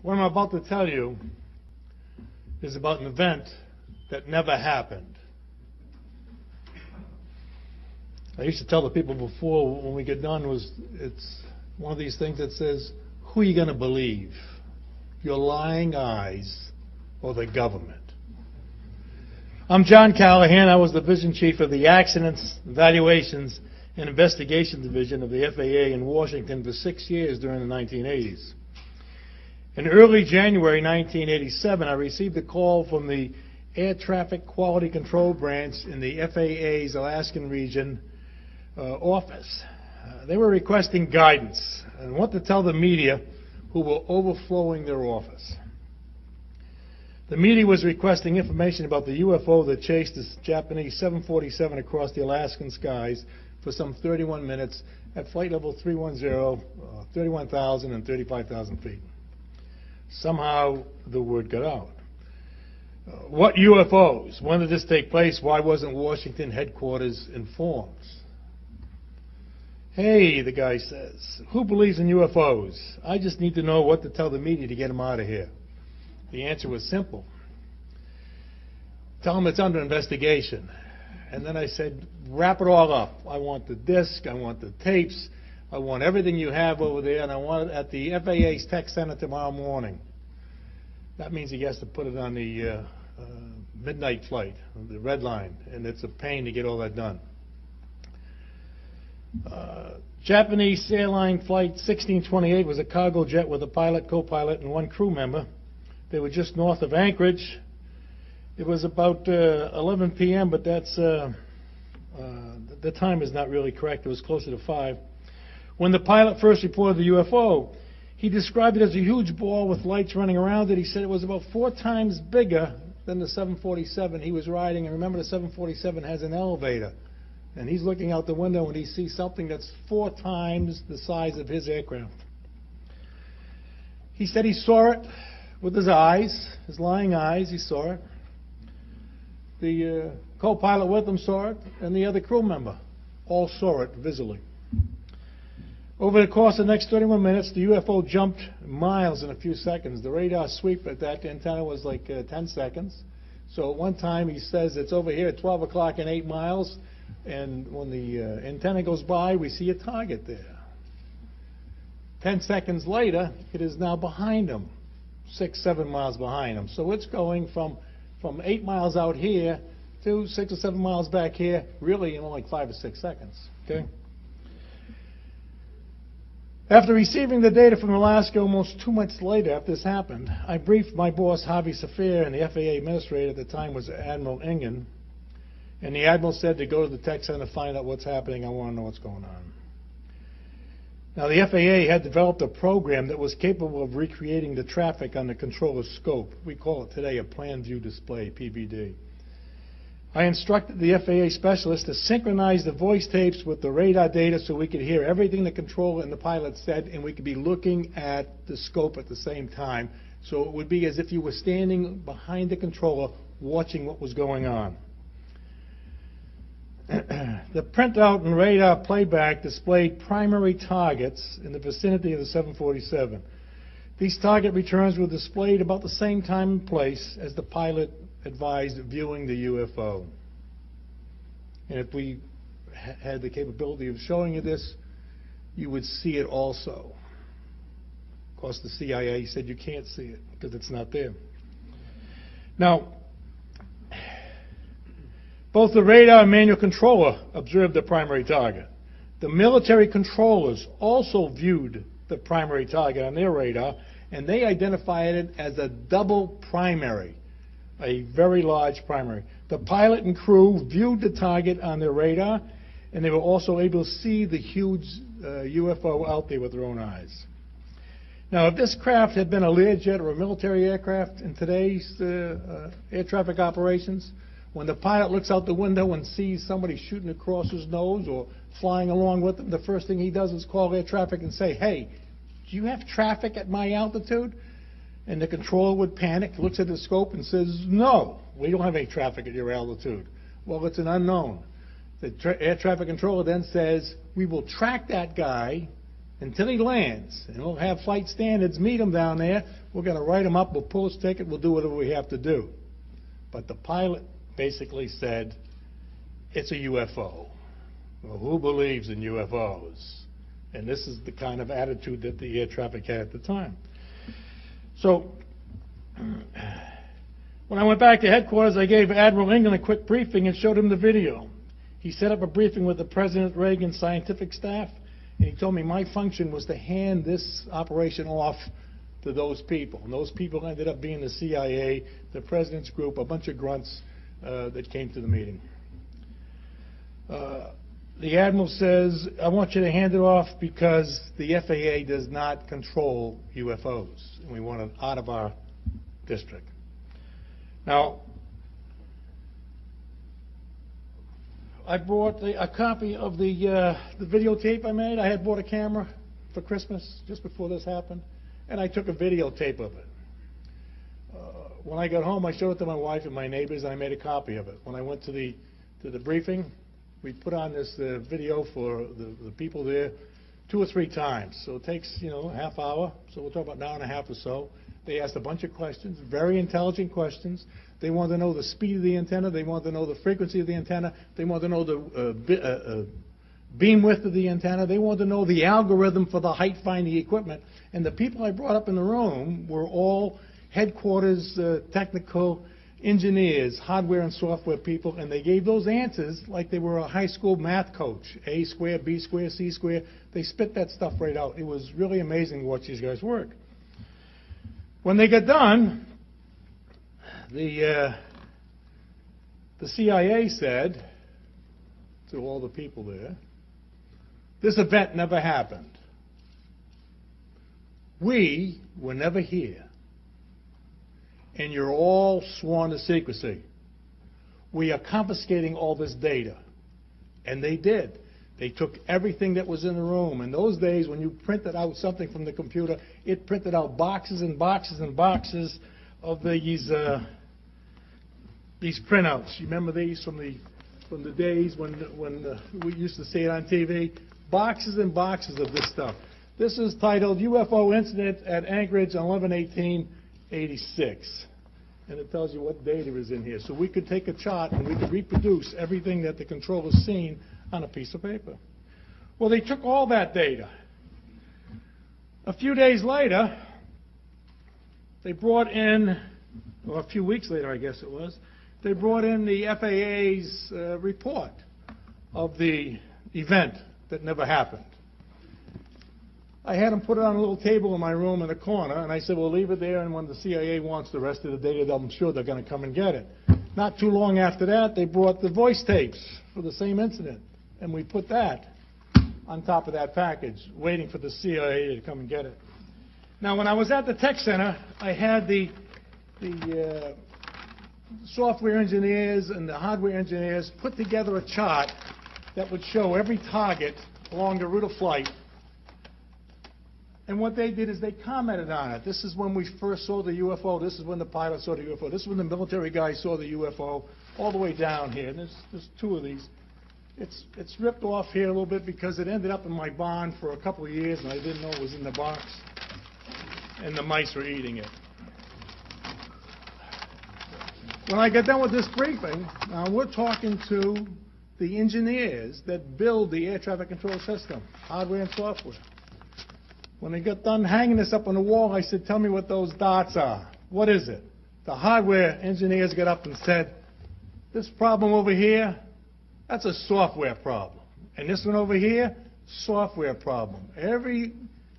What I'm about to tell you is about an event that never happened. I used to tell the people before when we get done it's one of these things that says, who are you going to believe? Your lying eyes or the government? I'm John Callahan. I was the division chief of the Accidents, Evaluations, and Investigation Division of the FAA in Washington for 6 years during the 1980s. In early January 1987, I received a call from the Air Traffic Quality Control Branch in the FAA's Alaskan region office. They were requesting guidance and what to tell the media who were overflowing their office. The media was requesting information about the UFO that chased the Japanese 747 across the Alaskan skies for some 31 minutes at flight level 310, 31,000 and 35,000 feet. Somehow the word got out. What UFOs? When did this take place? Why wasn't Washington headquarters informed? Hey, the guy says, who believes in UFOs? I just need to know what to tell the media to get them out of here. The answer was simple. Tell them it's under investigation. And then I said, wrap it all up. I want the disc, I want the tapes, I want everything you have over there, and I want it at the FAA's tech center tomorrow morning. That means he has to put it on the midnight flight, the red line, and it's a pain to get all that done. Japanese airline flight 1628 was a cargo jet with a pilot, co-pilot, and one crew member. They were just north of Anchorage. It was about 11 p.m., but that's the time is not really correct. It was closer to 5. When the pilot first reported the UFO, he described it as a huge ball with lights running around it. He said it was about 4 times bigger than the 747 he was riding. And remember, the 747 has an elevator. And he's looking out the window and he sees something that's 4 times the size of his aircraft. He said he saw it with his eyes, his lying eyes, he saw it. The co-pilot with him saw it, and the other crew member all saw it visually. Over the course of the next 31 minutes, the UFO jumped miles in a few seconds. The radar sweep at that antenna was like 10 seconds. So at one time he says it's over here at 12 o'clock and 8 miles, and when the antenna goes by, we see a target there. 10 seconds later, it is now behind him, 6, 7 miles behind him. So it's going from 8 miles out here to 6 or 7 miles back here, really in like 5 or 6 seconds. Okay. After receiving the data from Alaska almost 2 months later after this happened, I briefed my boss, Harvey Safir, and the FAA administrator at the time was Admiral Ingen. And the Admiral said to go to the tech center to find out what's happening. I want to know what's going on. Now, the FAA had developed a program that was capable of recreating the traffic on the controller's scope. We call it today a plan view display, PVD. I instructed the FAA specialist to synchronize the voice tapes with the radar data so we could hear everything the controller and the pilot said, and we could be looking at the scope at the same time. So it would be as if you were standing behind the controller watching what was going on. The printout and radar playback displayed primary targets in the vicinity of the 747. These target returns were displayed about the same time and place as the pilot advised viewing the UFO. And if we had the capability of showing you this, you would see it also. Of course, the CIA said you can't see it because it's not there. Now, both the radar and manual controller observed the primary target. The military controllers also viewed the primary target on their radar, and they identified it as a double primary, a very large primary. The pilot and crew viewed the target on their radar, and they were also able to see the huge UFO out there with their own eyes. Now, if this craft had been a Learjet or a military aircraft in today's air traffic operations, when the pilot looks out the window and sees somebody shooting across his nose or flying along with him, the first thing he does is call air traffic and say, hey, do you have traffic at my altitude? And the controller would panic, looks at the scope and says, no, we don't have any traffic at your altitude. Well, it's an unknown. The air traffic controller then says, we will track that guy until he lands. And we'll have flight standards meet him down there. We're going to write him up, we'll pull his ticket, we'll do whatever we have to do. But the pilot basically said, it's a UFO. Well, who believes in UFOs? And this is the kind of attitude that the air traffic had at the time. So when I went back to headquarters, I gave Admiral England a quick briefing and showed him the video. He set up a briefing with the President Reagan's scientific staff, and he told me my function was to hand this operation off to those people. And those people ended up being the CIA, the President's group, a bunch of grunts that came to the meeting. The Admiral says, I want you to hand it off because the FAA does not control UFOs, and we want it out of our district. Now, I brought a copy of the videotape I made. I had bought a camera for Christmas just before this happened, and I took a videotape of it. When I got home, I showed it to my wife and my neighbors, and I made a copy of it. When I went to the briefing, we put on this video for the people there 2 or 3 times. So it takes, a half hour. So we'll talk about an hour and a half or so. They asked a bunch of questions, very intelligent questions. They wanted to know the speed of the antenna. They wanted to know the frequency of the antenna. They wanted to know the beam width of the antenna. They wanted to know the algorithm for the height finding equipment. And the people I brought up in the room were all headquarters technical engineers, hardware and software people, and they gave those answers like they were a high school math coach. A squared, B squared, C squared. They spit that stuff right out. It was really amazing to watch these guys work. When they got done, the CIA said to all the people there, this event never happened. We were never here. And you're all sworn to secrecy. We are confiscating all this data. And they did. They took everything that was in the room. In those days, when you printed out something from the computer, it printed out boxes and boxes and boxes of these printouts. You remember these from the days when we used to see it on TV? Boxes and boxes of this stuff. This is titled UFO Incident at Anchorage on 11/18/86. And it tells you what data is in here. So we could take a chart and we could reproduce everything that the controller's seen on a piece of paper. Well, they took all that data. A few days later, they brought in, or a few weeks later, I guess it was, they brought in the FAA's report of the event that never happened. I had them put it on a little table in my room in the corner, and I said, well, leave it there, and when the CIA wants the rest of the data, I'm sure they're going to come and get it. Not too long after that, they brought the voice tapes for the same incident, and we put that on top of that package, waiting for the CIA to come and get it. Now, when I was at the tech center, I had the software engineers and the hardware engineers put together a chart that would show every target along the route of flight. And what they did is they commented on it. This is when we first saw the UFO. This is when the pilot saw the UFO. This is when the military guy saw the UFO, all the way down here. And there's 2 of these. It's ripped off here a little bit because it ended up in my barn for a couple of years, and I didn't know it was in the box. And the mice were eating it. When I got done with this briefing, now we're talking to the engineers that build the air traffic control system, hardware and software. When they got done hanging this up on the wall, I said, tell me what those dots are. What is it? The hardware engineers got up and said, this problem over here, that's a software problem. And this one over here, software problem. Every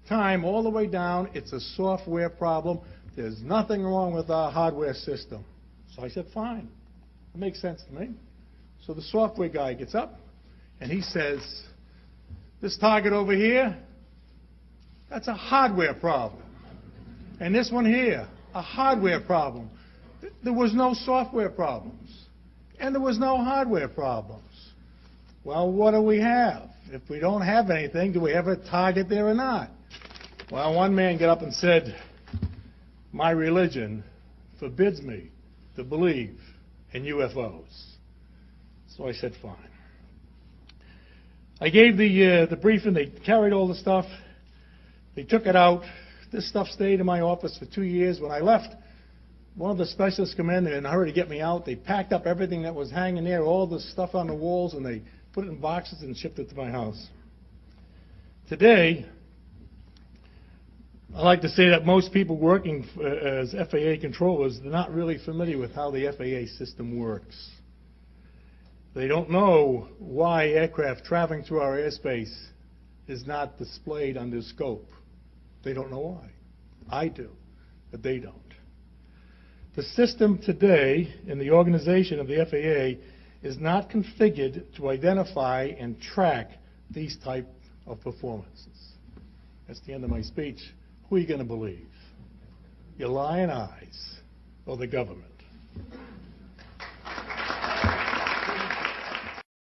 time, all the way down, it's a software problem. There's nothing wrong with our hardware system. So I said, fine. It makes sense to me. So the software guy gets up, and he says, this target over here, that's a hardware problem. And this one here, a hardware problem. There was no software problems. And there was no hardware problems. Well, what do we have? If we don't have anything, do we have a target there or not? Well, one man got up and said, my religion forbids me to believe in UFOs. So I said, fine. I gave the briefing. They carried all the stuff. They took it out. This stuff stayed in my office for 2 years. When I left, one of the specialists came in a hurry to get me out. They packed up everything that was hanging there, all the stuff on the walls, and they put it in boxes and shipped it to my house. Today, I like to say that most people working as FAA controllers, they're not really familiar with how the FAA system works. They don't know why aircraft traveling through our airspace is not displayed under scope. They don't know why. I do, but they don't. The system today in the organization of the FAA is not configured to identify and track these type of performances. That's the end of my speech. Who are you going to believe? Your lying eyes or the government?